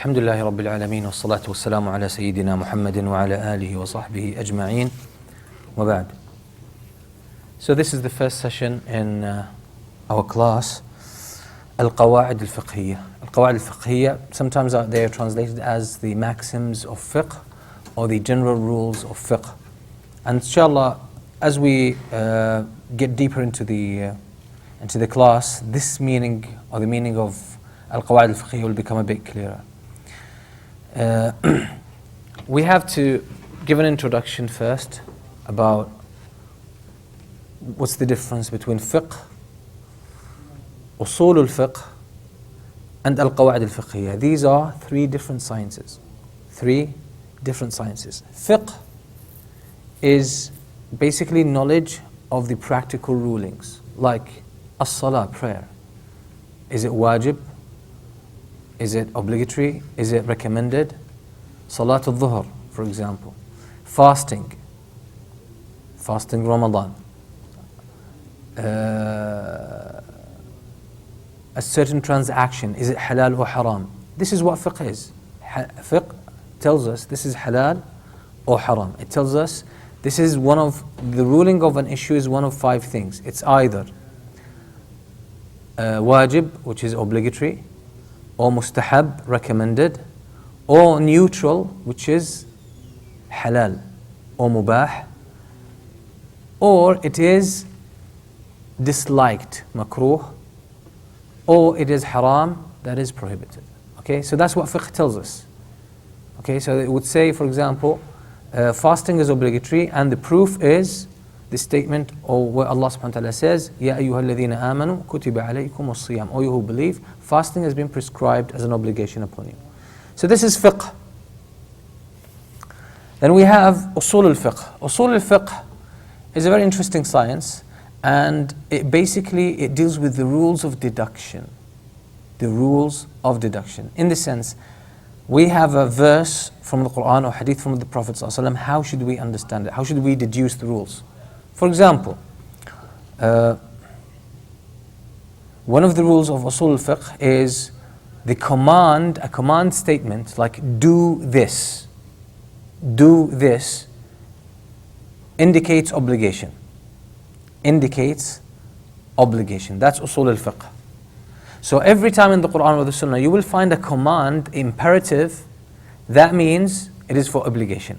الحمد لله رب العالمين والصلاة والسلام على سيدنا محمد وعلى آله وصحبه أجمعين وبعد. So this is the first session in our class, Al-Qwaed Al Fiqh. Al-Qwaed Al Fiqh, sometimes they are translated as the maxims of fiqh or the general rules of fiqh. And inshallah, as we get deeper into the class, this meaning or the meaning of Al-Qwaed Al Fiqh will become a bit clearer. We have to give an introduction first about what's the difference between fiqh, Usul Al Fiqh, and Al-Qwaed Al Fiqh. These are three different sciences. Fiqh is basically knowledge of the practical rulings, like as-salah, prayer. Is it wajib? Is it obligatory? Is it recommended? Salat al-Dhuhr, for example. Fasting Ramadan. A certain transaction, is it halal or haram? This is what fiqh is. Fiqh tells us this is halal or haram. It tells us this is one of the ruling of an issue is one of five things. It's either wajib, which is obligatory, or mustahab, recommended, or neutral, which is halal or mubah, or it is disliked, makruh, or it is haram, that is prohibited. Okay, so that's what fiqh tells us. Okay, so it would say, for example, fasting is obligatory, and the proof is the statement or where Allah subhanahu wa ta'ala says, Ya ayyuha alladhina amanu kutiba alaykum as-siyam. O you who believe, fasting has been prescribed as an obligation upon you. So this is fiqh. Then we have Usul Al Fiqh. Usul Al Fiqh is a very interesting science, and it deals with the rules of deduction. The rules of deduction. In the sense, we have a verse from the Quran or hadith from the Prophet ﷺ. How should we understand it? How should we deduce the rules? For example, one of the rules of Usul Al Fiqh is a command statement like do this, indicates obligation. That's Usul Al Fiqh. So every time in the Quran or the Sunnah you will find a command, imperative, that means it is for obligation.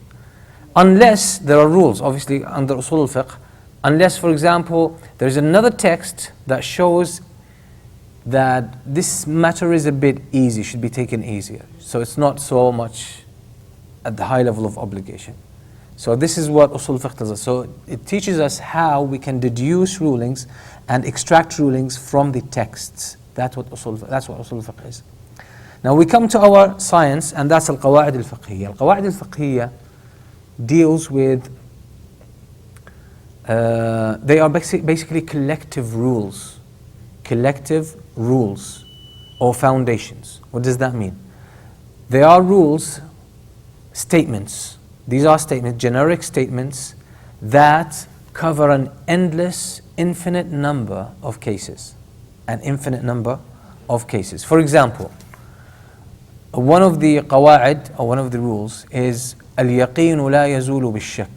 Unless there are rules, obviously under Usul Al Fiqh, unless, for example, there is another text that shows that this matter is a bit easy, should be taken easier. So it's not so much at the high level of obligation. So this is what Usul Fiqh tells us. So it teaches us how we can deduce rulings and extract rulings from the texts. That's what Usul Fiqh is. Now we come to our science, and that's Al-Qwaed Al Fiqh. Al-Qwaed Al Fiqh deals with they are basically collective rules or foundations. What does that mean? They are rules, statements. These are generic statements that cover an infinite number of cases. For example, one of the qawaid or one of the rules is al-yaqeen la yazulu bil-shakk.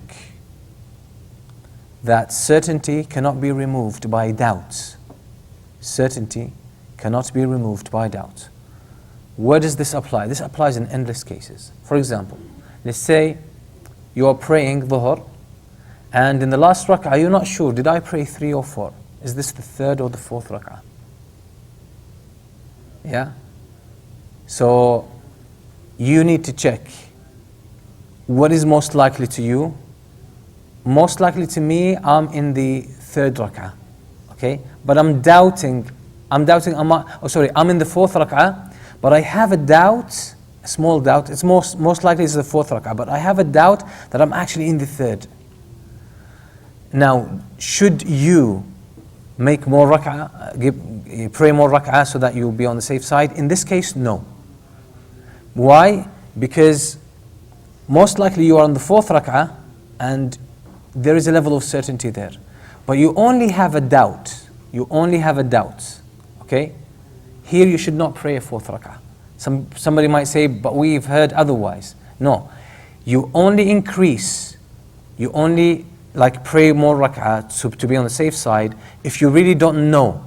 That certainty cannot be removed by doubt. Where does this apply? This applies in endless cases. For example, let's say you are praying dhuhr, and in the last rak'ah you're not sure, did I pray 3 or 4? Is this the 3rd or the 4th rak'ah? Yeah? So you need to check what is most likely to you. Most likely to me, I'm in the 3rd rak'ah, okay? But I'm in the 4th rak'ah, but I have a doubt, a small doubt, it's most likely it's the 4th rak'ah, but I have a doubt that I'm actually in the 3rd. Now, should you make more rak'ah, pray more rak'ah so that you'll be on the safe side? In this case, no. Why? Because most likely you are on the 4th rak'ah, and there is a level of certainty there. But you only have a doubt. Okay? Here you should not pray a 4th rak'ah. Somebody might say, but we've heard otherwise. No, you only increase, you only like pray more rak'ah to be on the safe side if you really don't know.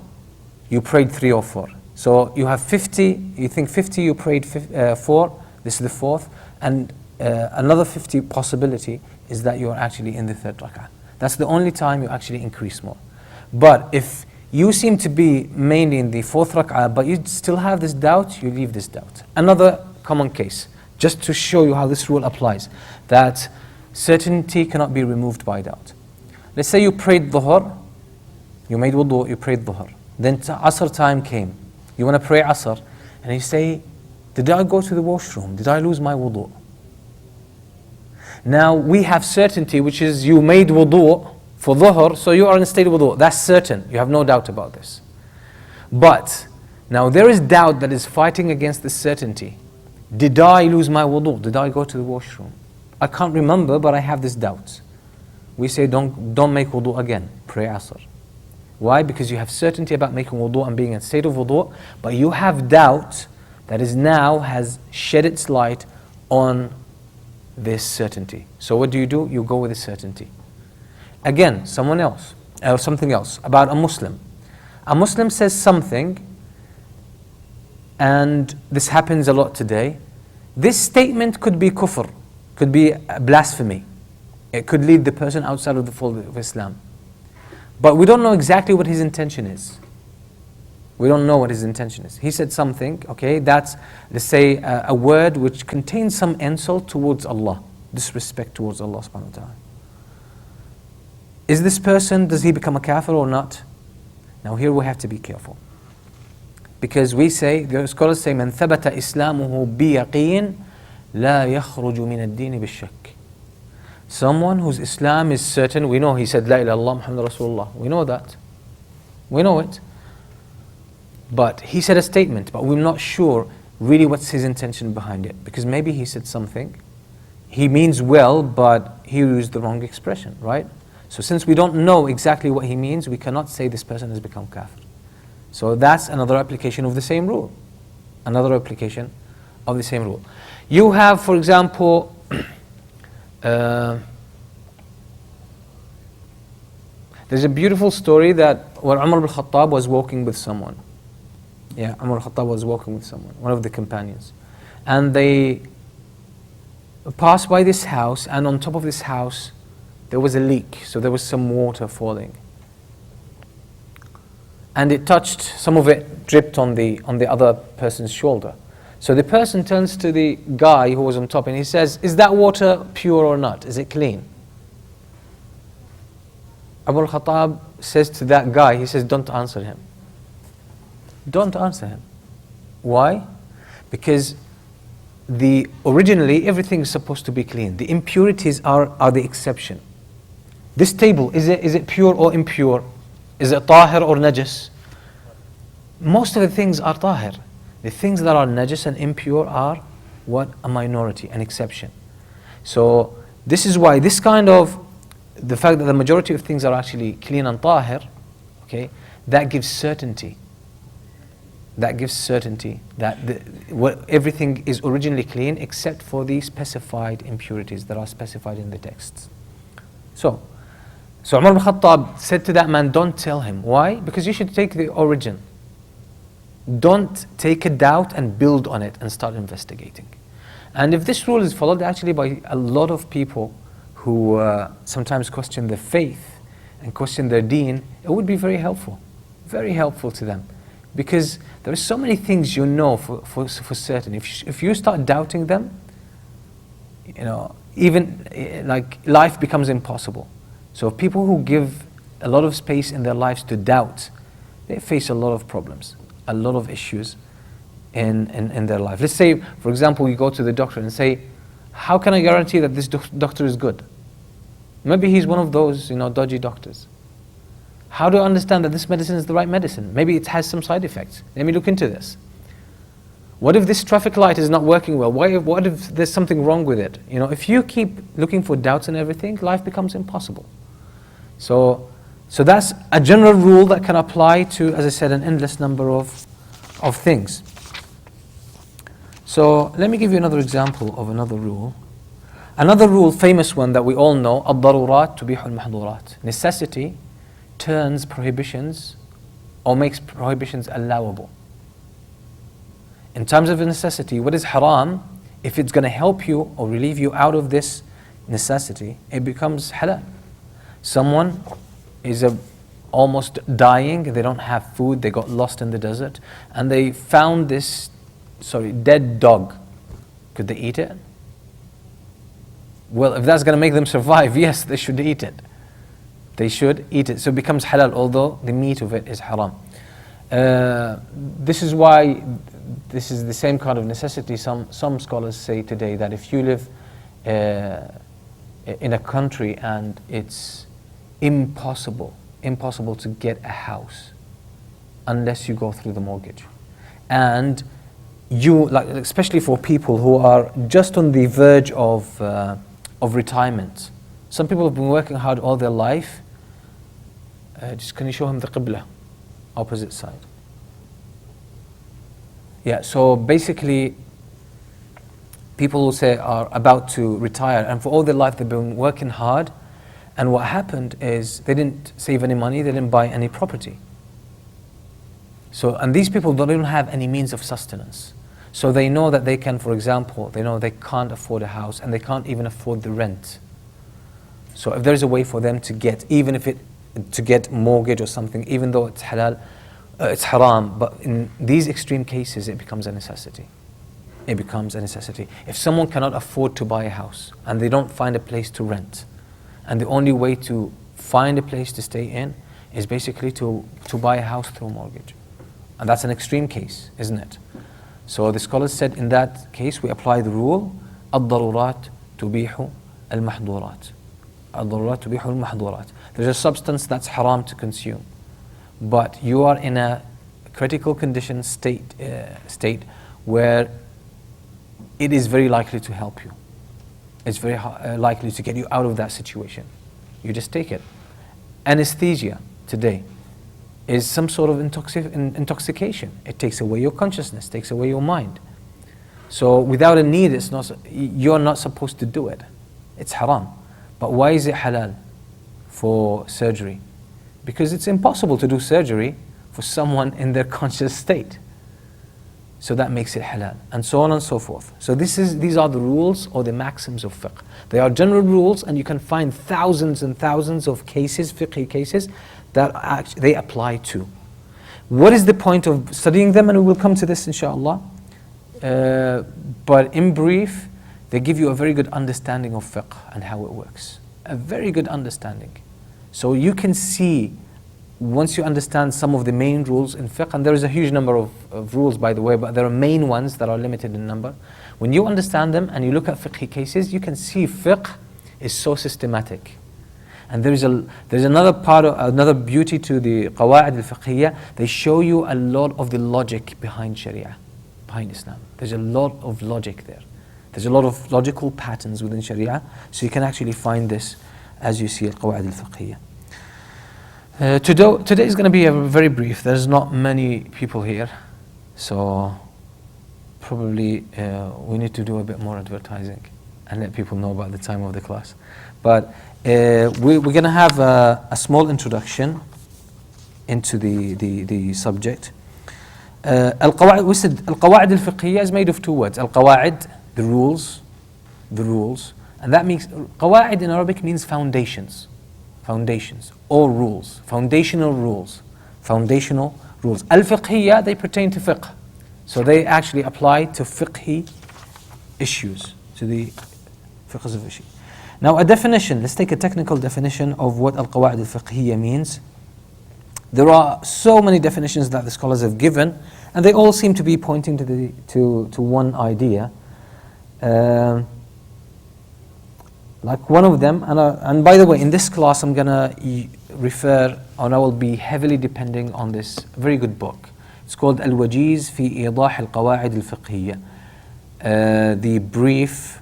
You prayed 3 or 4. So you have 50, you think 50, you prayed 4, this is the 4th, and another 50 possibility is that you are actually in the 3rd rak'ah. That's the only time you actually increase more. But if you seem to be mainly in the 4th rak'ah, but you still have this doubt, you leave this doubt. Another common case, just to show you how this rule applies, that certainty cannot be removed by doubt. Let's say you prayed dhuhr, you made wudu, you prayed dhuhr. Then Asr time came. You want to pray Asr, and you say, did I go to the washroom? Did I lose my wudu? Now we have certainty, which is you made wudu for dhuhr, so you are in a state of wudu. That's certain. You have no doubt about this. But now there is doubt that is fighting against the certainty. Did I lose my wudu? Did I go to the washroom? I can't remember, but I have this doubt. We say don't make wudu again. Pray Asr. Why? Because you have certainty about making wudu and being in a state of wudu, but you have doubt that is now has shed its light on this certainty. So what do? You go with the certainty. Again, something else about a Muslim. A Muslim says something, and this happens a lot today. This statement could be kufr, could be blasphemy. It could lead the person outside of the fold of Islam. But we don't know exactly what his intention is. We don't know what his intention is. He said something, okay, that's, let's say, a word which contains some insult towards Allah, disrespect towards Allah subhanahu wa ta'ala. Is this person, does he become a kafir or not? Now here we have to be careful. Because we say, the scholars say, من ثبت إسلامه بيقين لا يخرج من الدين بالشك. Someone whose Islam is certain, we know he said, La ilaha illallah Muhammad Rasulullah. We know that. We know it. But he said a statement, but we're not sure really what's his intention behind it. Because maybe he said something, he means well, but he used the wrong expression, right? So since we don't know exactly what he means, we cannot say this person has become kafir. So that's another application of the same rule. Another application of the same rule. You have, for example, there's a beautiful story that where Umar ibn Khattab was walking with someone. Yeah, Umar ibn Khattab was walking with someone, one of the companions. And they passed by this house, and on top of this house there was a leak, so there was some water falling. And it touched, some of it dripped on the other person's shoulder. So the person turns to the guy who was on top and he says, is that water pure or not? Is it clean? Abu al-Khattab says to that guy, he says, don't answer him. Don't answer him. Why? Because originally everything is supposed to be clean. The impurities are the exception. This table, is it pure or impure? Is it tahir or najis? Most of the things are tahir. The things that are najis and impure are what? A minority, an exception. So this is why this kind of, the fact that the majority of things are actually clean and tahir, okay, that gives certainty. That gives certainty that everything is originally clean except for the specified impurities that are specified in the texts. So Umar ibn Khattab said to that man, don't tell him. Why? Because you should take the origin. Don't take a doubt and build on it and start investigating. And if this rule is followed actually by a lot of people who sometimes question their faith and question their deen, it would be very helpful to them. Because there are so many things you know for certain. If you start doubting them, even like life becomes impossible. So people who give a lot of space in their lives to doubt, they face a lot of problems, a lot of issues in their life. Let's say, for example, you go to the doctor and say, how can I guarantee that this doctor is good? Maybe he's one of those, dodgy doctors. How do I understand that this medicine is the right medicine? Maybe it has some side effects. Let me look into this. What if this traffic light is not working well? What if there's something wrong with it? If you keep looking for doubts and everything, life becomes impossible. So that's a general rule that can apply to, as I said, an endless number of things. So let me give you another example of another rule. Another rule, famous one that we all know, الضرورات تبيح المحظورات. Necessity turns prohibitions or makes prohibitions allowable. In terms of necessity, what is haram, if it's going to help you or relieve you out of this necessity, it becomes halal. Someone is almost dying, they don't have food, they got lost in the desert, and they found this dead dog. Could they eat it? Well, if that's going to make them survive, yes, they should eat it. They should eat it. So it becomes halal, although the meat of it is haram. This is why this is the same kind of necessity. Some scholars say today that if you live in a country and it's impossible to get a house unless you go through the mortgage, and you, like, especially for people who are just on the verge of retirement. Some people have been working hard all their life. Just can you show him the Qibla, opposite side? Yeah, so basically people who say are about to retire, and for all their life they've been working hard, and what happened is they didn't save any money, they didn't buy any property. So, and these people don't even have any means of sustenance. So they know that they can, for example, they know they can't afford a house and they can't even afford the rent. So if there's a way for them to get, even if to get mortgage or something, even though it's halal, it's haram, but in these extreme cases it becomes a necessity. It becomes a necessity. If someone cannot afford to buy a house and they don't find a place to rent, and the only way to find a place to stay in is basically to buy a house through a mortgage. And that's an extreme case, isn't it? So the scholars said in that case we apply the rule الضرورات تبيح المحظورات. الضرورات تبيح المحظورات. There's a substance that's haram to consume, but you are in a critical condition state where it is very likely to help you. It's very likely to get you out of that situation. You just take it. Anesthesia today is some sort of intoxication. It takes away your consciousness, takes away your mind. So without a need, you're not supposed to do it. It's haram. But why is it halal for surgery? Because it's impossible to do surgery for someone in their conscious state. So that makes it halal, and so on and so forth. So these are the rules or the maxims of fiqh. They are general rules, and you can find thousands and thousands of cases, fiqhi cases, that they apply to. What is the point of studying them? And we will come to this inshallah. But in brief, they give you a very good understanding of fiqh and how it works. A very good understanding. So you can see, once you understand some of the main rules in fiqh, and there is a huge number of rules by the way, but there are main ones that are limited in number. When you understand them and you look at fiqhi cases, you can see fiqh is so systematic. And there's another beauty to the Qwaed Al Fiqh. They show you a lot of the logic behind Sharia, behind Islam. There's a lot of logic there. There's a lot of logical patterns within Sharia, so you can actually find this as you see at Qwaed Al Fiqh. Today is going to be very brief. There's not many people here, so probably we need to do a bit more advertising and let people know about the time of the class. But we're going to have a small introduction into the subject. Al-Qawaid, we said Al-Qawaid Al-Fiqhiyyah is made of two words. Al-Qawaid, the rules, and that means, Qawaid in Arabic means foundations, or rules, foundational rules. Al-Fiqhiyyah, they pertain to fiqh, so they actually apply to fiqhi issues, to the fiqhs of issue. Now a definition, let's take a technical definition of what Al-Qawaid Al-Fiqhiyyah means. There are so many definitions that the scholars have given, and they all seem to be pointing to one idea. Like one of them, and by the way, in this class I'm going to refer, and I will be heavily depending on this very good book. It's called Al-Wajiz fi Idah Al-Qawaid Al-Fiqhiyyah. The brief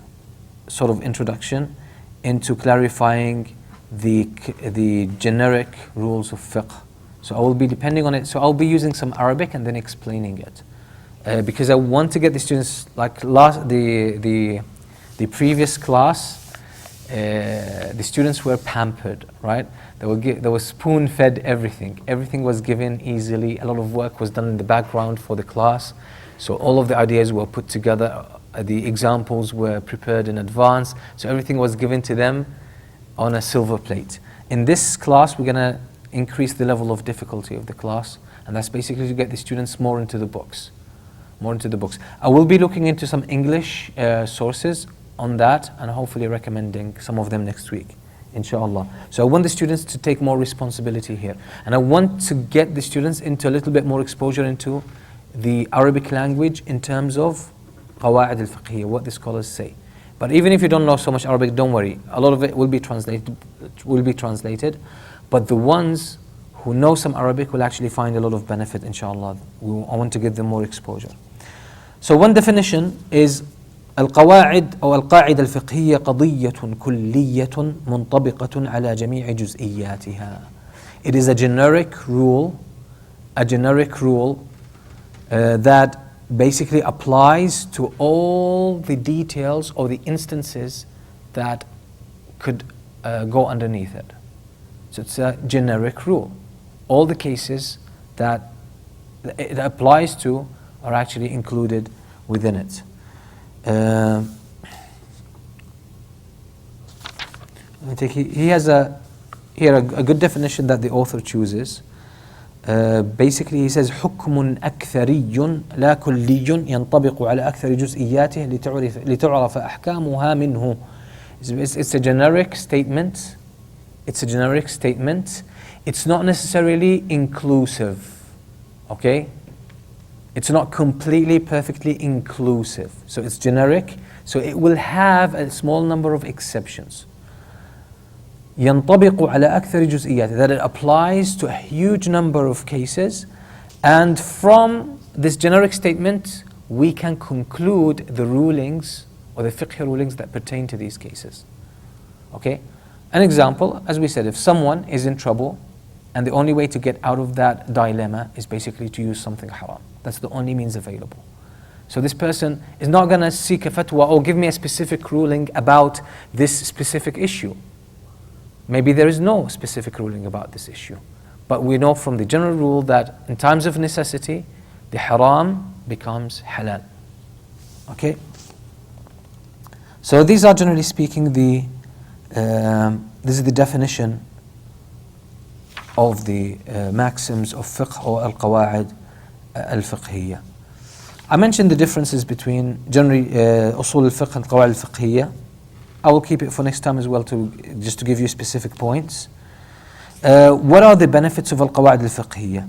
sort of introduction into clarifying the generic rules of fiqh. So I will be depending on it. So I'll be using some Arabic and then explaining it. because I want to get the students, like the previous class, the students were pampered, right? They were spoon-fed everything. Everything was given easily. A lot of work was done in the background for the class. So all of the ideas were put together. The examples were prepared in advance. So everything was given to them on a silver plate. In this class, we're going to increase the level of difficulty of the class. And that's basically to get the students more into the books. More into the books. I will be looking into some English sources on that and hopefully recommending some of them next week, inshallah. So I want the students to take more responsibility here. And I want to get the students into a little bit more exposure into the Arabic language in terms of Qwaed Al Fiqh, what the scholars say. But even if you don't know so much Arabic, don't worry. A lot of it will be translated. But the ones who know some Arabic will actually find a lot of benefit, inshallah. I want to give them more exposure. So one definition is القواعد أو القاعدة الفقهية قضية كلية منطبقة على جميع جزئياتها. It is a generic rule that basically applies to all the details or the instances that could go underneath it. So it's a generic rule. All the cases that it applies to are actually included within it. He has here a good definition that the author chooses. Basically he says حكم أكثري لا كلي ينطبق على أكثر جزئياته لتعرف أحكامها منه. It's a generic statement. It's not necessarily inclusive. Okay? It's not completely, perfectly inclusive. So it's generic. So it will have a small number of exceptions. ينطبق على أكثر جزئيات, that it applies to a huge number of cases. And from this generic statement, we can conclude the rulings or the fiqh rulings that pertain to these cases. Okay? An example, as we said, if someone is in trouble and the only way to get out of that dilemma is basically to use something haram. That's the only means available. So this person is not going to seek a fatwa or give me a specific ruling about this specific issue. Maybe there is no specific ruling about this issue. But we know from the general rule that in times of necessity, the haram becomes halal. Okay? So these are generally speaking this is the definition of the maxims of fiqh or al-Qwaed Al Fiqhiyyah. I mentioned the differences between generally Usul Al Fiqh and Qwaid Al Fiqhiyyah. I will keep it for next time as well, just to give you specific points. What are the benefits of Al-Qwaid Al Fiqhiyyah?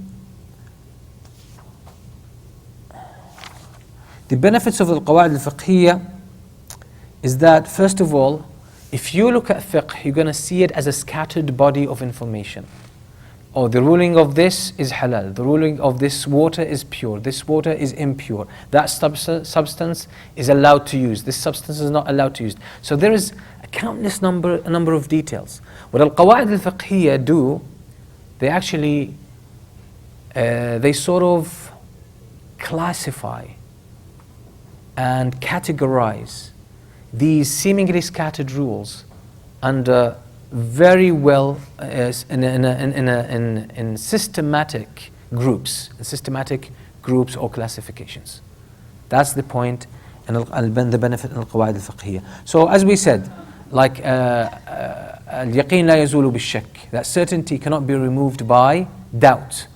The benefits of Al-Qwaid Al Fiqhiyyah is that, first of all, if you look at fiqh, you're going to see it as a scattered body of information. Oh, the ruling of this is halal, the ruling of this water is pure, this water is impure, that substance is allowed to use, this substance is not allowed to use. So there is a number of details. What Al-Qwaid Al Fiqhiyyah do, they actually, they sort of classify and categorize these seemingly scattered rules under very well in systematic groups or classifications. That's the point and the benefit in Al-Qwaid Al Fiqhiyyah. So as we said, like al-yaqeen la yazulu bil-shakk, that certainty cannot be removed by doubt.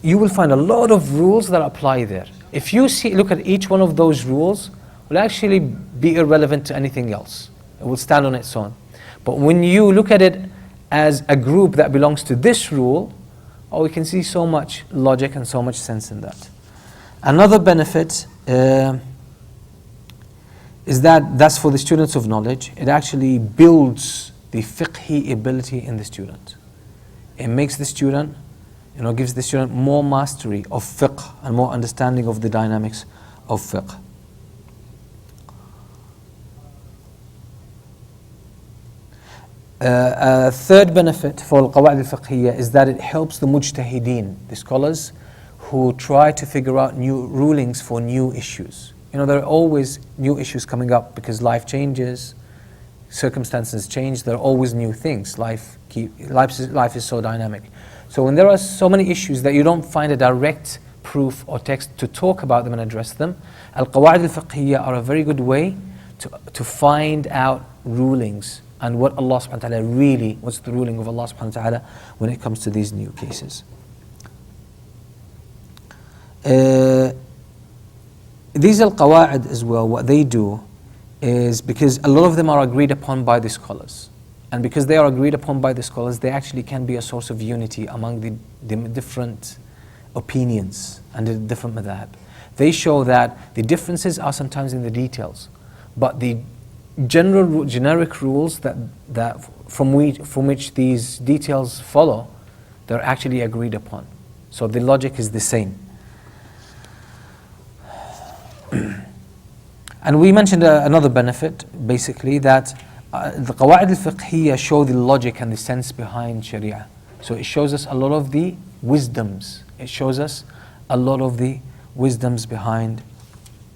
You will find a lot of rules that apply there. If you look at each one of those rules, will actually be irrelevant to anything else. It will stand on its own. But when you look at it as a group that belongs to this rule, we can see so much logic and so much sense in that. Another benefit is that's for the students of knowledge. It actually builds the fiqhi ability in the student. It makes the student, gives the student more mastery of fiqh and more understanding of the dynamics of fiqh. A third benefit for Al-Qwaid Al Fiqhiyyah is that it helps the mujtahideen, the scholars who try to figure out new rulings for new issues. There are always new issues coming up because life changes, circumstances change, there are always new things. Life is so dynamic. So when there are so many issues that you don't find a direct proof or text to talk about them and address them, Al-Qwaed Al Fiqhiyyah are a very good way to find out rulings and what Allah subhanahu wa ta'ala really, what's the ruling of Allah subhanahu wa ta'ala when it comes to these new cases. These Al-Qawa'id as well, what they do is, because a lot of them are agreed upon by the scholars, and because they are agreed upon by the scholars, they actually can be a source of unity among the different opinions and the different madhab. They show that the differences are sometimes in the details, but the generic rules from which these details follow, they're actually agreed upon. So the logic is the same. And we mentioned another benefit, basically, that the Qawaid Al Fiqhiyyah show the logic and the sense behind Sharia. So it shows us a lot of the wisdoms. It shows us a lot of the wisdoms behind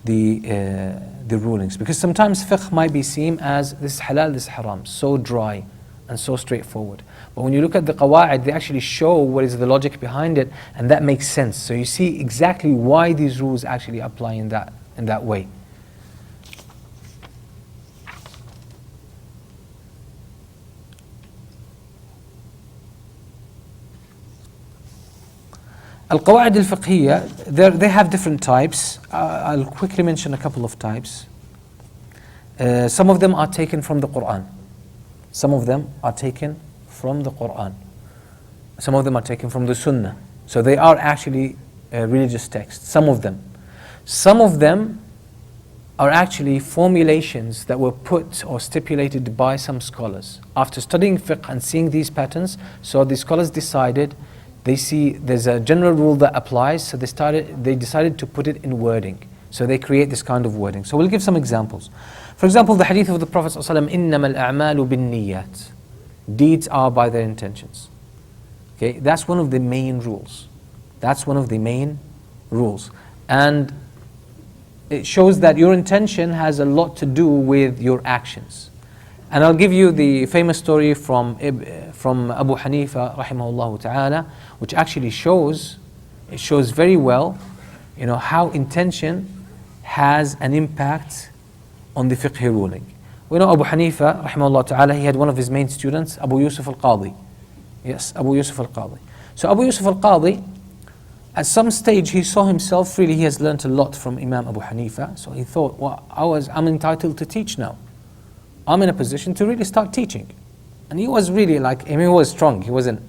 the rulings. Because sometimes fiqh might be seen as this is halal, this is haram, so dry and so straightforward. But when you look at the Qawaid, they actually show what is the logic behind it, and that makes sense. So you see exactly why these rules actually apply in that way. Al-Qawa'id al-Fiqhiyyah, they have different types. I'll quickly mention a couple of types. Some of them are taken from the Quran. Some of them are taken from the Quran. Some of them are taken from the Sunnah. So they are actually religious texts, some of them. Some of them are actually formulations that were put or stipulated by some scholars. After studying fiqh and seeing these patterns, so the scholars decided, they see there's a general rule that applies, so they decided to put it in wording. So they create this kind of wording. So we'll give some examples. For example, the hadith of the Prophet ﷺ, إِنَّمَا الْأَعْمَالُ بِالنِّيَّاتِ. Deeds are by their intentions. Okay, that's one of the main rules. That's one of the main rules. And it shows that your intention has a lot to do with your actions. And I'll give you the famous story from Abu Hanifa rahimahullah ta'ala, which actually shows very well, how intention has an impact on the fiqh ruling. We know Abu Hanifa rahimahullah ta'ala, he had one of his main students, Abu Yusuf al-Qadi. Yes, Abu Yusuf al-Qadi. So Abu Yusuf al-Qadi, at some stage he saw himself, really he has learnt a lot from Imam Abu Hanifa, so he thought, well, I'm entitled to teach now. I'm in a position to really start teaching. And he was really he was strong, he wasn't.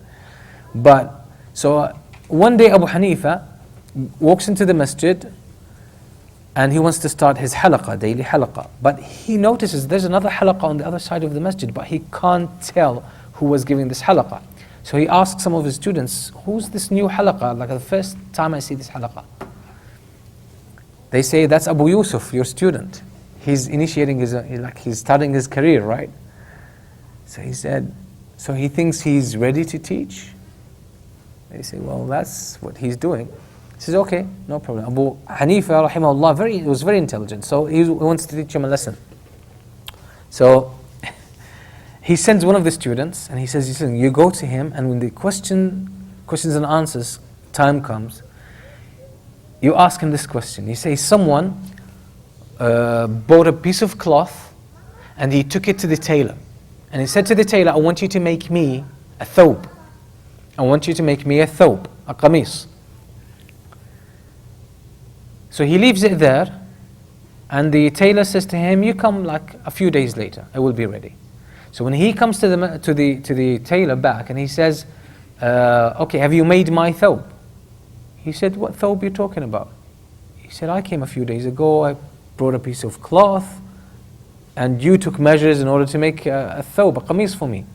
But, so one day Abu Hanifa walks into the masjid and he wants to start his halaqah, daily halaqah. But he notices there's another halaqah on the other side of the masjid, but he can't tell who was giving this halaqah. So he asks some of his students, who's this new halaqah? Like the first time I see this halaqah. They say, that's Abu Yusuf, your student. He's initiating he's starting his career, right? So he said, so he thinks he's ready to teach? They say, well, that's what he's doing. He says, okay, no problem. Abu Hanifa, rahimahullah, was very intelligent, so he wants to teach him a lesson. So he sends one of the students, and he says, listen, you go to him, and when the questions and answers time comes, you ask him this question. You say, someone bought a piece of cloth, and he took it to the tailor. And he said to the tailor, I want you to make me a thawb. I want you to make me a thawb, a qamis. So he leaves it there, and the tailor says to him, you come like a few days later, I will be ready. So when he comes to the tailor back, and he says, okay, have you made my thawb? He said, what thawb are you talking about? He said, I came a few days ago, I brought a piece of cloth, and you took measures in order to make a thawb, a qamis for me.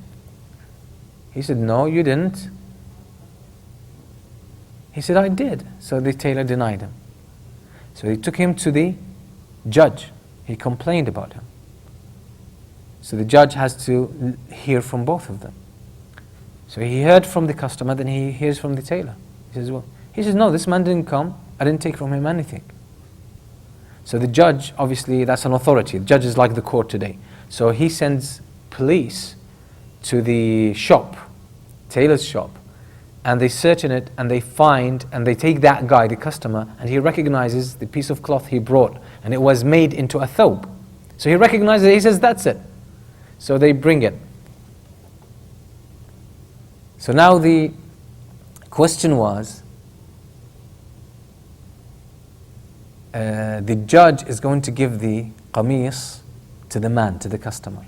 He said, no, you didn't. He said, I did. So the tailor denied him. So he took him to the judge. He complained about him. So the judge has to hear from both of them. So he heard from the customer, then he hears from the tailor. He says, well, He says, no, this man didn't come. I didn't take from him anything. So the judge, obviously, that's an authority. The judge is like the court today. So he sends police to the shop, tailor's shop, and they search in it and they find and they take that guy, the customer, and he recognizes the piece of cloth he brought and it was made into a thawb. So he recognizes it, he says, that's it. So they bring it. So now the question was, the judge is going to give the qamis to the man, to the customer.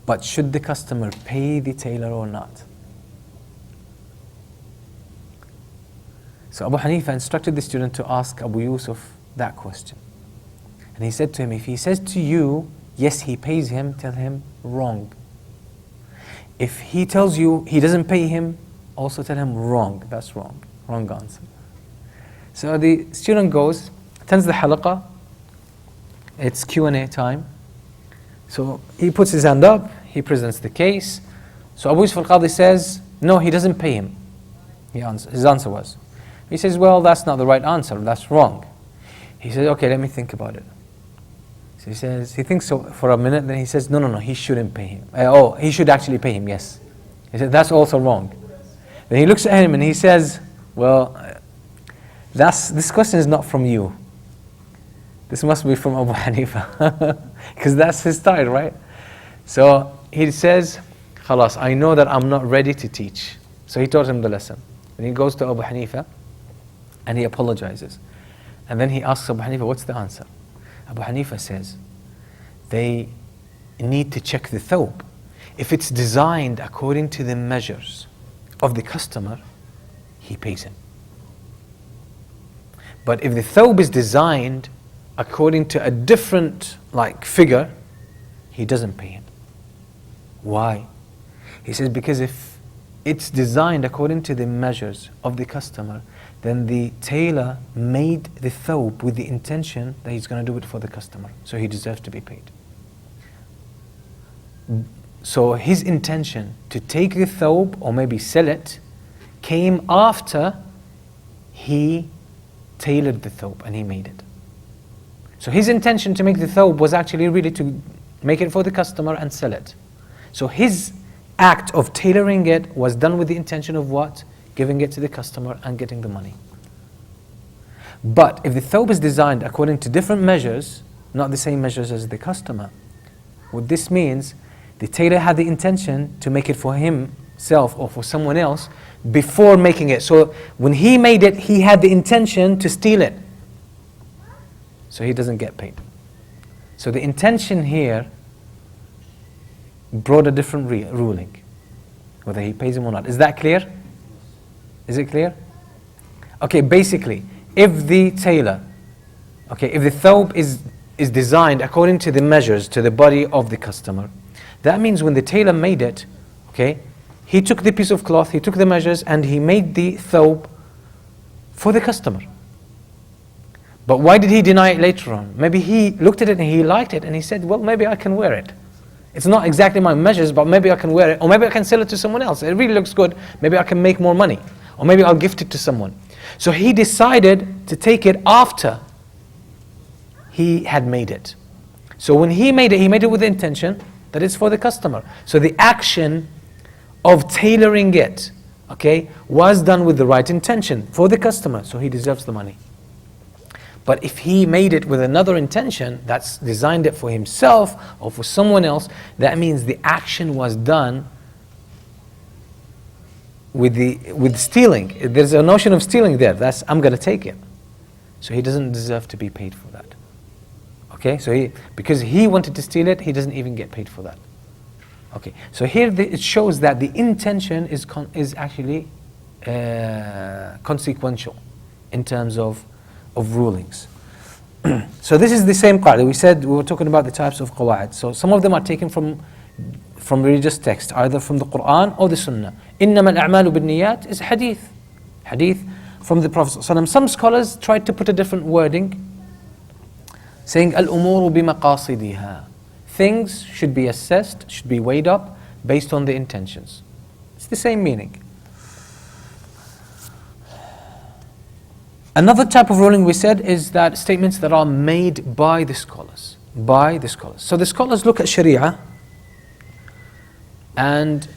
But should the customer pay the tailor or not? So Abu Hanifa instructed the student to ask Abu Yusuf that question. And he said to him, if he says to you, yes, he pays him, tell him, wrong. If he tells you he doesn't pay him, also tell him, wrong. That's wrong. Wrong answer. So the student goes, attends the halaqah. It's Q&A time. So he puts his hand up, he presents the case. So Abu Yusuf al-Qadi says, no, he doesn't pay him. His answer was. He says, well, that's not the right answer, that's wrong. He says, okay, let me think about it. So he says, he thinks so for a minute, then he says, no, he shouldn't pay him. He should actually pay him, yes. He said, that's also wrong. Then he looks at him and he says, well, this question is not from you. This must be from Abu Hanifa. Because that's his style, right? So he says, Khalas, I know that I'm not ready to teach. So he taught him the lesson. And he goes to Abu Hanifa and he apologizes. And then he asks Abu Hanifa, what's the answer? Abu Hanifa says, they need to check the thawb. If it's designed according to the measures of the customer, he pays him. But if the thawb is designed according to a different figure, he doesn't pay him. Why? He says, because if it's designed according to the measures of the customer, then the tailor made the thawb with the intention that he's going to do it for the customer, so he deserves to be paid. So his intention to take the thawb or maybe sell it came after he tailored the thawb and he made it. So his intention to make the thawb was actually really to make it for the customer and sell it. So his act of tailoring it was done with the intention of what? Giving it to the customer and getting the money. But if the thawb is designed according to different measures, not the same measures as the customer, what this means, the tailor had the intention to make it for himself or for someone else before making it. So when he made it, he had the intention to steal it. So he doesn't get paid. So the intention here brought a different ruling, whether he pays him or not. Is that clear? Is it clear? Okay, basically, if the tailor, if the thawb is designed according to the measures, to the body of the customer, that means when the tailor made it, he took the piece of cloth, he took the measures, and he made the thawb for the customer. But why did he deny it later on? Maybe he looked at it and he liked it and he said, well, maybe I can wear it. It's not exactly my measures, but maybe I can wear it. Or maybe I can sell it to someone else. It really looks good. Maybe I can make more money. Or maybe I'll gift it to someone. So he decided to take it after he had made it. So when he made it with the intention that it's for the customer. So the action of tailoring it, was done with the right intention for the customer. So he deserves the money. But if he made it with another intention, that's designed it for himself or for someone else, that means the action was done with stealing. There's a notion of stealing there. That's, I'm going to take it. So he doesn't deserve to be paid for that. So because he wanted to steal it, he doesn't even get paid for that. So here it shows that the intention is actually consequential in terms of rulings. So this is the same qaida. We were talking about the types of qawaid. So some of them are taken from religious text, either from the Quran or the Sunnah. إِنَّمَا الْأَعْمَالُ بِالنِّيَّاتِ is hadith from the Prophet ﷺ. Some scholars tried to put a different wording, saying الْأُمُورُ بِمَقَاصِدِهَا. Things should be assessed, should be weighed up based on the intentions. It's the same meaning. Another type of ruling we said is that statements that are made by the scholars. By the scholars. So the scholars look at Sharia, and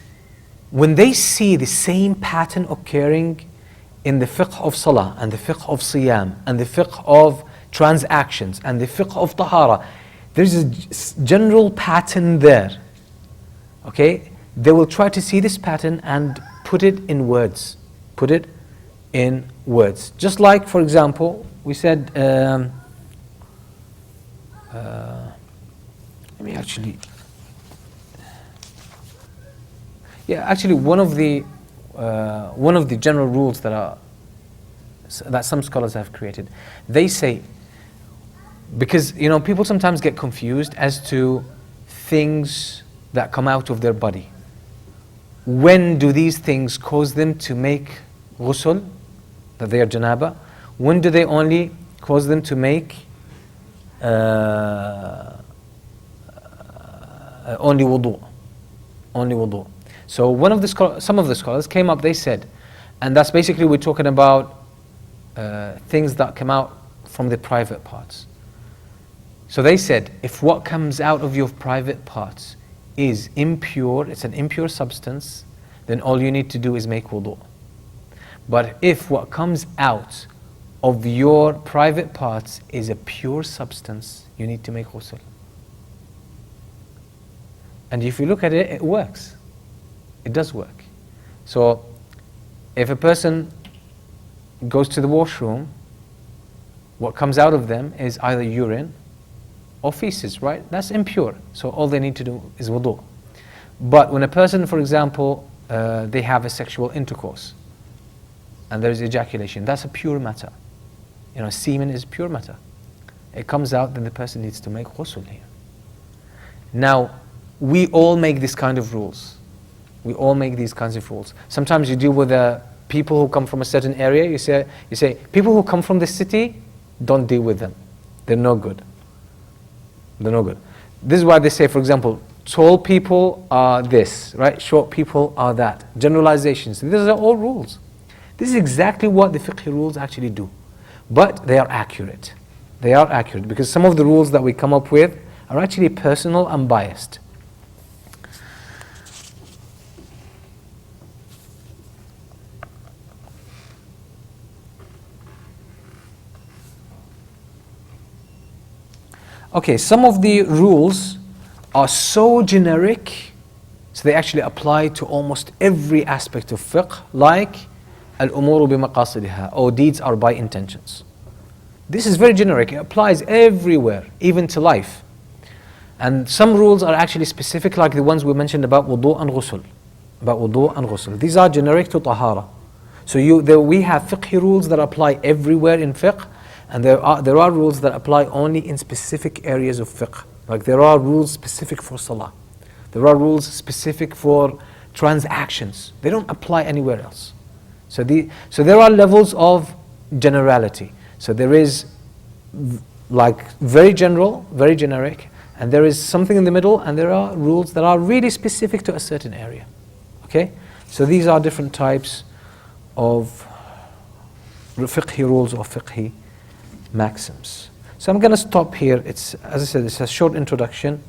when they see the same pattern occurring in the fiqh of salah, and the fiqh of siyam, and the fiqh of transactions, and the fiqh of tahara, there's a general pattern there. Okay? They will try to see this pattern and put it in words. Put it in words. Just like, for example, we said, let me actually, one of the general rules that some scholars have created, they say, because people sometimes get confused as to things that come out of their body. When do these things cause them to make ghusl, that they are janaba? When do they only cause them to make only wudu? Only wudu. So some of the scholars came up, they said, and that's basically we're talking about things that come out from the private parts. So they said, if what comes out of your private parts is impure, it's an impure substance, then all you need to do is make wudu. But if what comes out of your private parts is a pure substance, you need to make ghusl. And if you look at it, it works. It does work. So if a person goes to the washroom, what comes out of them is either urine or feces, right? That's impure. So all they need to do is wudu. But when a person, for example, they have a sexual intercourse and there is ejaculation, that's a pure matter. Semen is pure matter. It comes out, then the person needs to make ghusl here. Now, we all make this kind of rules. We all make these kinds of rules. Sometimes you deal with people who come from a certain area. You say, people who come from the city, don't deal with them. They're no good. They're no good. This is why they say, for example, tall people are this, right? Short people are that. Generalizations. These are all rules. This is exactly what the fiqh rules actually do. But they are accurate. They are accurate because some of the rules that we come up with are actually personal and biased. Okay, some of the rules are so generic, so they actually apply to almost every aspect of fiqh, like al-umuru bi-maqasidiha, or deeds are by intentions. This is very generic, it applies everywhere, even to life. And some rules are actually specific, like the ones we mentioned about wudu and ghusl. About wudu and ghusl. These are generic to tahara. So we have fiqh rules that apply everywhere in fiqh, and there are rules that apply only in specific areas of fiqh. Like there are rules specific for salah. There are rules specific for transactions. They don't apply anywhere else. So there are levels of generality. So there is like very general, very generic, and there is something in the middle, and there are rules that are really specific to a certain area. Okay? So these are different types of fiqhi rules or fiqhi maxims. So I'm going to stop here. It's, as I said, it's a short introduction,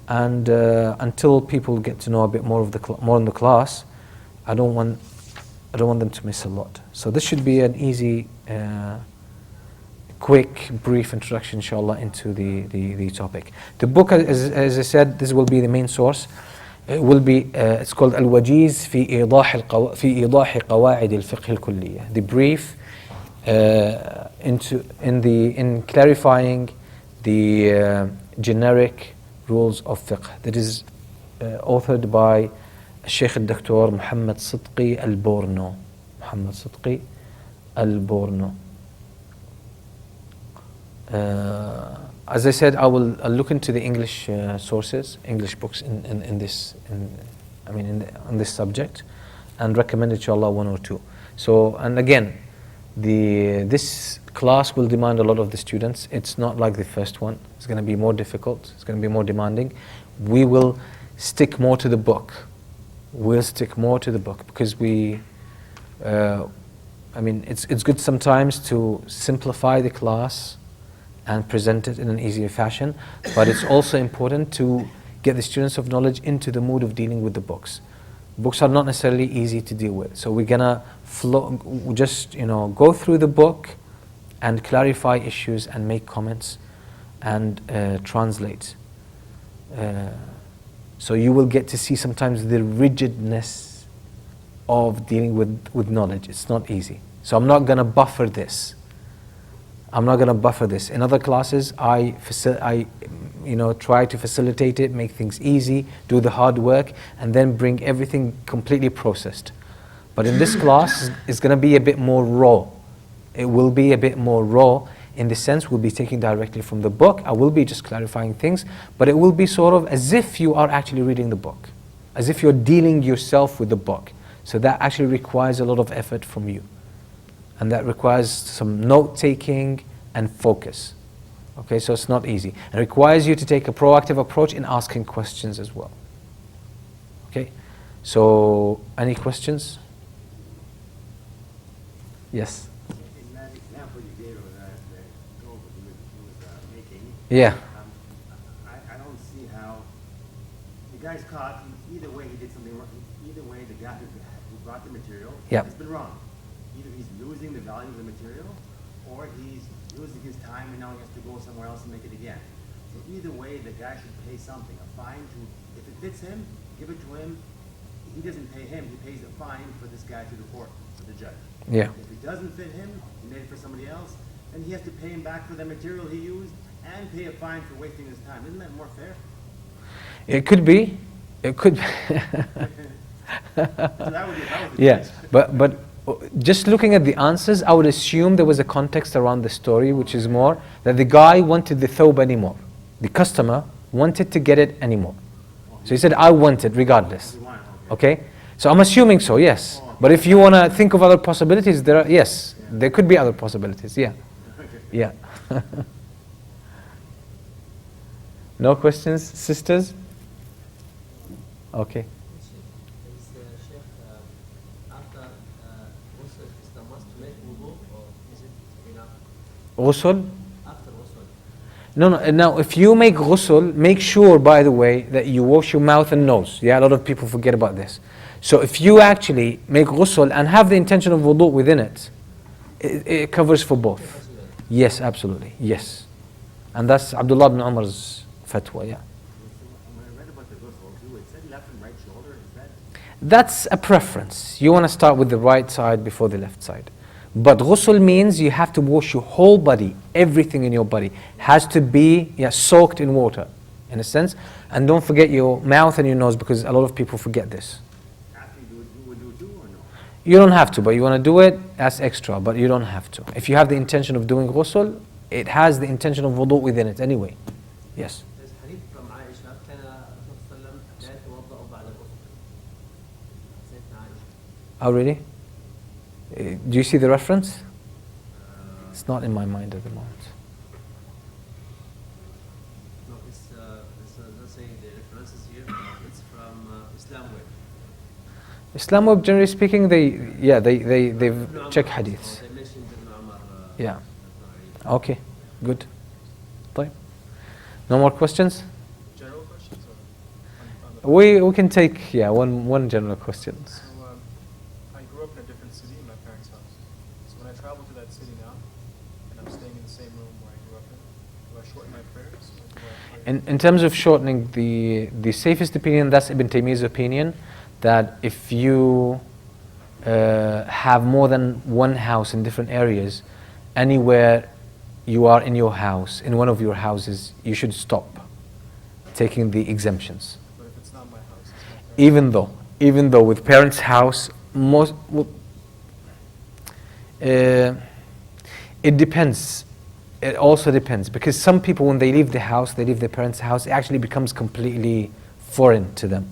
and until people get to know a bit more of more in the class, I don't want them to miss a lot. So this should be an easy, quick, brief introduction, inshallah, into the topic. The book, as I said, this will be the main source. It will be, it's called Al-Wajiz fi Idah Qawaid Al Fiqh Al Kulliyah. The brief in clarifying the generic rules of fiqh. That is authored by Sheikh al-Dr. Muhammad Sidqi al-Borno. Muhammad Sidqi al-Borno. As I said, I'll look into the English sources, English books on this subject, and recommend, inshallah, one or two. So, and again, this class will demand a lot of the students. It's not like the first one. It's going to be more difficult. It's going to be more demanding. We will stick more to the book. We'll stick more to the book because I mean, it's good sometimes to simplify the class and present it in an easier fashion, but it's also important to get the students of knowledge into the mood of dealing with the books. Books are not necessarily easy to deal with, so we're gonna just go through the book and clarify issues and make comments and translate. So you will get to see sometimes the rigidness of dealing with knowledge. It's not easy. So I'm not gonna buffer this. In other classes, I try to facilitate it, make things easy, do the hard work, and then bring everything completely processed. But in this class, it's going to be a bit more raw. It will be a bit more raw in the sense we'll be taking directly from the book. I will be just clarifying things, but it will be sort of as if you are actually reading the book, as if you're dealing yourself with the book. So that actually requires a lot of effort from you. And that requires some note-taking and focus. Okay, so it's not easy. It requires you to take a proactive approach in asking questions as well. Okay, so any questions? Yes? In that example you gave of that goal he was making, Yeah. I don't see how the guy's caught. Either way, he did something wrong. Either way, the guy who brought the material has been wrong. Either he's losing the value of the material, or he's losing his time and now he has to go somewhere else and make it again. So either way, the guy should pay something, a fine to, if it fits him, give it to him. He doesn't pay him, he pays a fine for this guy to the court, to the judge. Yeah. If it doesn't fit him, he made it for somebody else, then he has to pay him back for the material he used and pay a fine for wasting his time. Isn't that more fair? It could be. It could be. So that would be Yeah, case. but just looking at the answers, I would assume there was a context around the story, which is more that the guy wanted the thobe anymore. The customer wanted to get it anymore. So he said, I want it regardless. Okay? So I'm assuming so, yes. But if you want to think of other possibilities, there could be other possibilities, yeah. Yeah. No questions, sisters? Okay. Ghusl? No, now if you make ghusl, make sure, by the way, that you wash your mouth and nose. Yeah, a lot of people forget about this. So if you actually make ghusl and have the intention of wudu within it, it covers for both. Yes, absolutely, yes. And that's Abdullah ibn Umar's fatwa, yeah. When I read about the ghusl too, it said left and right shoulder. Is that? That's a preference. You want to start with the right side before the left side. But ghusl means you have to wash your whole body, everything in your body has to be soaked in water, in a sense. And don't forget your mouth and your nose, because a lot of people forget this. After you do too or no? You don't have to, but you want to do it, that's extra, but you don't have to. If you have the intention of doing ghusl, it has the intention of wudu within it anyway. Yes. There's hadith from Aisha, كان الرسول صلى الله عليه وسلم لا يتوضأ بعد الغسل. سيدنا عائشة. Oh, really? Do you see the reference? It's not in my mind at the moment. No, let's say the references here. It's from Islam Web. Islam Web, generally speaking, they check hadiths. They mentioned Ibn Umar. Yeah. Okay, good. طيب. No more questions? General questions? Or We can take one general question. So, I grew up in a different city in my parents' house. So when I travel to that city now, and I'm staying in the same room where I grew up in, do I shorten my prayers? Or do I pray? In terms of shortening, the safest opinion, that's Ibn Taymiyyah's opinion, that if you have more than one house in different areas, anywhere you are in your house, in one of your houses, you should stop taking the exemptions. But if it's not my house, it's my parents' Even though with parents' house, it depends. It also depends, because some people, when they leave the house, they leave their parents' house, it actually becomes completely foreign to them.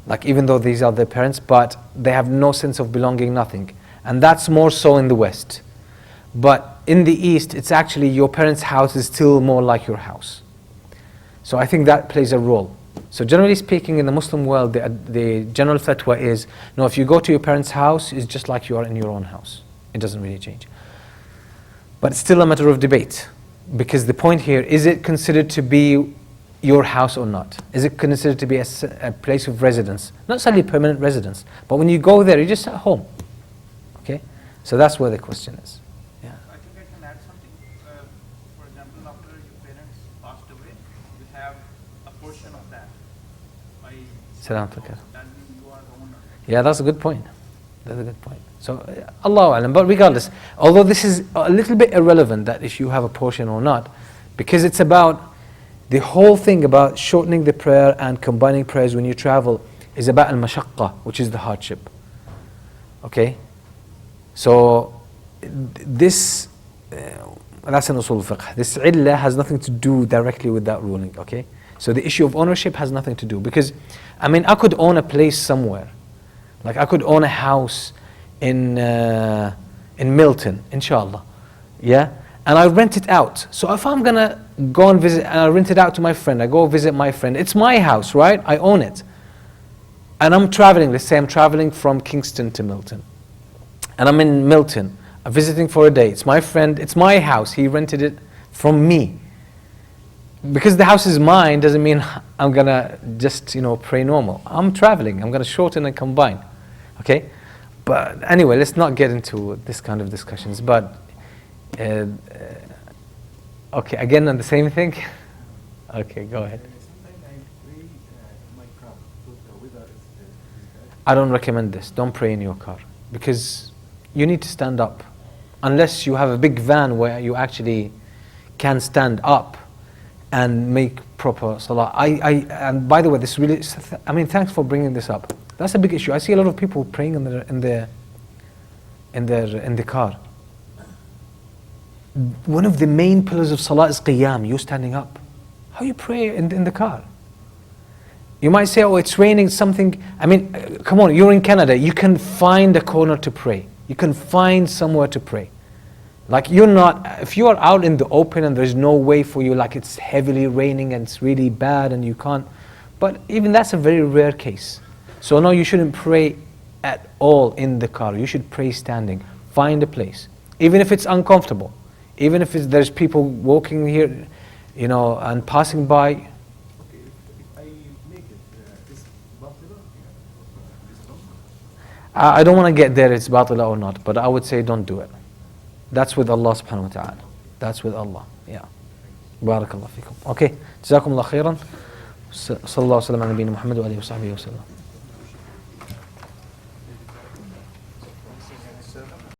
Like, even though these are their parents, but they have no sense of belonging, nothing. And that's more so in the West. But in the East, it's actually your parents' house is still more like your house. So I think that plays a role. So generally speaking, in the Muslim world, the general fatwa is, no, if you go to your parents' house, it's just like you are in your own house. It doesn't really change. But it's still a matter of debate. Because the point here, is it considered to be your house or not? Is it considered to be a place of residence? Not necessarily permanent residence, but when you go there, you're just at home. Okay? So that's where the question is. Yeah. I think I can add something. For example, after your parents passed away, you have a portion of that. Salam So alaikum. that means you are the owner. Yeah, that's a good point. That's a good point. So, Allahu Alam. But regardless, although this is a little bit irrelevant that if you have a portion or not, because it's about the whole thing about shortening the prayer and combining prayers when you travel is about al-mashaqqa, which is the hardship. Okay? So, that's an usul fiqh. This illah has nothing to do directly with that ruling. Okay? So the issue of ownership has nothing to do. Because, I mean, I could own a place somewhere. Like I could own a house in Milton, inshallah. Yeah? And I rent it out. So if I'm gonna go and visit, and I rent it out to my friend, I go visit my friend, it's my house, right? I own it. And I'm traveling, let's say I'm traveling from Kingston to Milton. And I'm in Milton, I'm visiting for a day. It's my friend, it's my house, he rented it from me. Because the house is mine doesn't mean I'm gonna just, pray normal. I'm traveling, I'm gonna shorten and combine. Okay? But anyway, let's not get into this kind of discussions. But, okay, again on the same thing? Okay, go ahead. Sometimes I pray in my car, so the weather is bad. I don't recommend this. Don't pray in your car. Because you need to stand up. Unless you have a big van where you actually can stand up and make proper salah. And by the way, this really, thanks for bringing this up. That's a big issue. I see a lot of people praying in the car. One of the main pillars of salah is qiyam, you standing up. How you pray in the car? You might say, oh, it's raining, something. Come on, you're in Canada. You can find a corner to pray. You can find somewhere to pray. Like if you are out in the open and there's no way for you, like it's heavily raining and it's really bad and you can't. But even that's a very rare case. So no, you shouldn't pray at all in the car. You should pray standing. Find a place. Even if it's uncomfortable. Even if there's people walking here, and passing by. Okay, if I make it, is batila? I don't want to get there, it's batila or not, but I would say don't do it. That's with Allah subhanahu wa ta'ala. That's with Allah. Yeah. Barakallah fikum. Okay. Jazakum Allah khairan. Sallallahu alayhi wa sallam ala nabiyyina Muhammad wa alihi wa sahbihi wa sallam.